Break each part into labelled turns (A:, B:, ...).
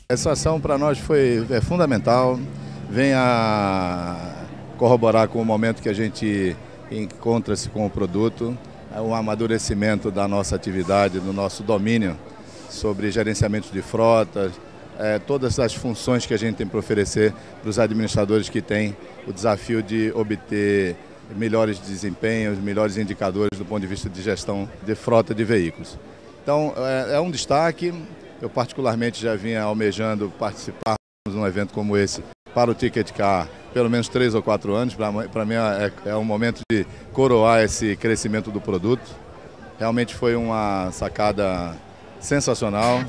A: Essa ação para nós é fundamental, vem a corroborar com o momento que a gente encontra-se com o produto, o amadurecimento da nossa atividade, do nosso domínio sobre gerenciamento de frotas, todas as funções que a gente tem para oferecer para os administradores que têm o desafio de obter melhores desempenhos, melhores indicadores do ponto de vista de gestão de frota de veículos. Então, é um destaque. Eu particularmente já vinha almejando participar de um evento como esse para o Ticket Car pelo menos 3 ou 4 anos. Para mim é um momento de coroar esse crescimento do produto. Realmente foi uma sacada sensacional.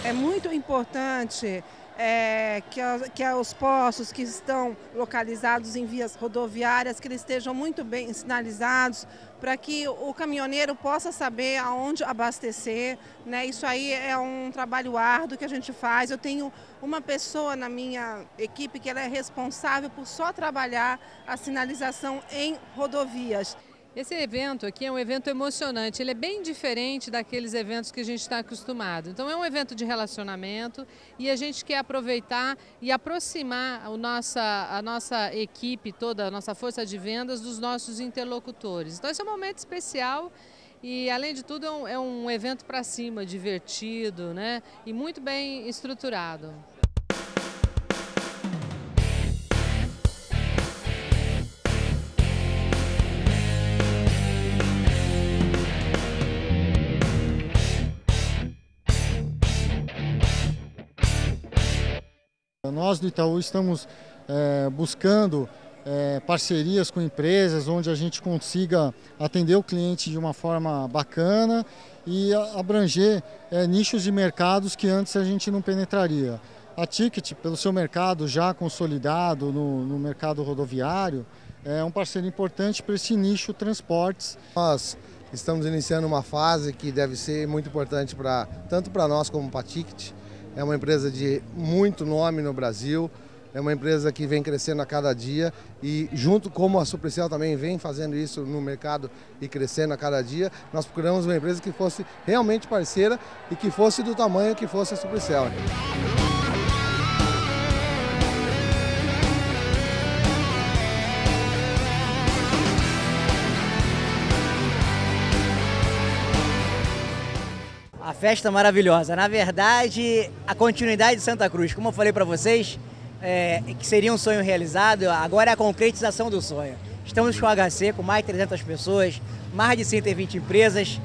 B: É muito importante que os postos que estão localizados em vias rodoviárias, que eles estejam muito bem sinalizados, para que o caminhoneiro possa saber aonde abastecer, né? Isso aí é um trabalho árduo que a gente faz. Eu tenho uma pessoa na minha equipe que ela é responsável por só trabalhar a sinalização em rodovias.
C: Esse evento aqui é um evento emocionante, ele é bem diferente daqueles eventos que a gente está acostumado. Então é um evento de relacionamento e a gente quer aproveitar e aproximar a nossa equipe toda, a nossa força de vendas dos nossos interlocutores. Então esse é um momento especial e, além de tudo, é um evento para cima, divertido, né? E muito bem estruturado.
D: Nós do Itaú estamos buscando parcerias com empresas onde a gente consiga atender o cliente de uma forma bacana e abranger nichos de mercados que antes a gente não penetraria. A Ticket, pelo seu mercado já consolidado no mercado rodoviário, é um parceiro importante para esse nicho transportes.
E: Nós estamos iniciando uma fase que deve ser muito importante tanto para nós como para a Ticket. É uma empresa de muito nome no Brasil, é uma empresa que vem crescendo a cada dia e, junto como a Supricel também vem fazendo isso no mercado e crescendo a cada dia, nós procuramos uma empresa que fosse realmente parceira e que fosse do tamanho que fosse a Supricel.
F: A festa maravilhosa. Na verdade, a continuidade de Santa Cruz, como eu falei para vocês, que seria um sonho realizado, agora é a concretização do sonho. Estamos com o HC, com mais de 300 pessoas, mais de 120 empresas,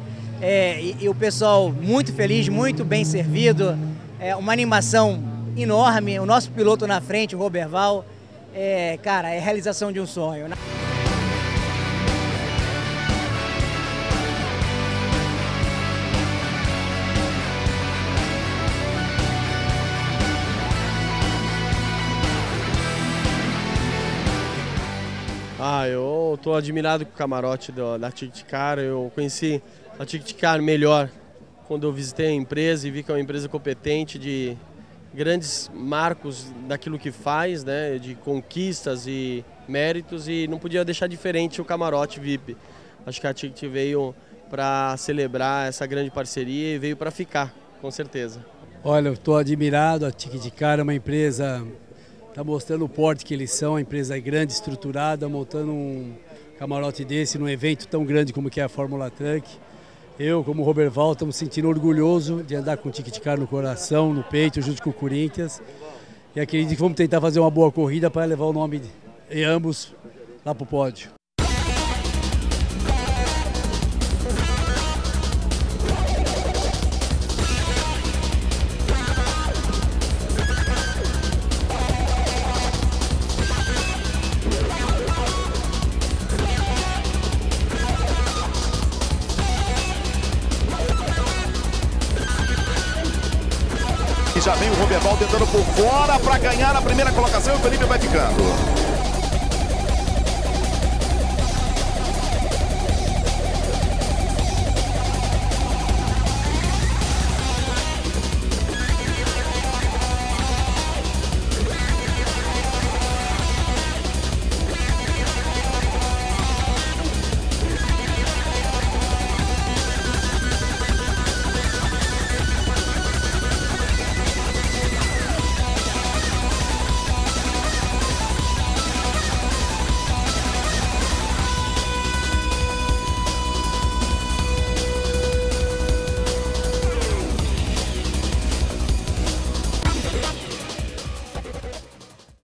F: e o pessoal muito feliz, muito bem servido, uma animação enorme, o nosso piloto na frente, o Roberval, cara, é a realização de um sonho.
G: Eu estou admirado com o camarote da Ticket Car. Eu conheci a Ticket Car melhor quando eu visitei a empresa e vi que é uma empresa competente, de grandes marcos daquilo que faz, né, de conquistas e méritos, e não podia deixar diferente o camarote VIP. Acho que a Ticket veio para celebrar essa grande parceria e veio para ficar, com certeza.
H: Olha, eu estou admirado, a Ticket Car é uma empresa... Está mostrando o porte que eles são, a empresa é grande, estruturada, montando um camarote desse num evento tão grande como que é a Fórmula Truck. Eu, como Roberval, estamos sentindo orgulhoso de andar com o Ticket Car no coração, no peito, junto com o Corinthians. E acredito que vamos tentar fazer uma boa corrida para levar o nome de ambos lá para o pódio.
I: que já vem o Roberval tentando por fora para ganhar a primeira colocação e o Felipe vai ficando.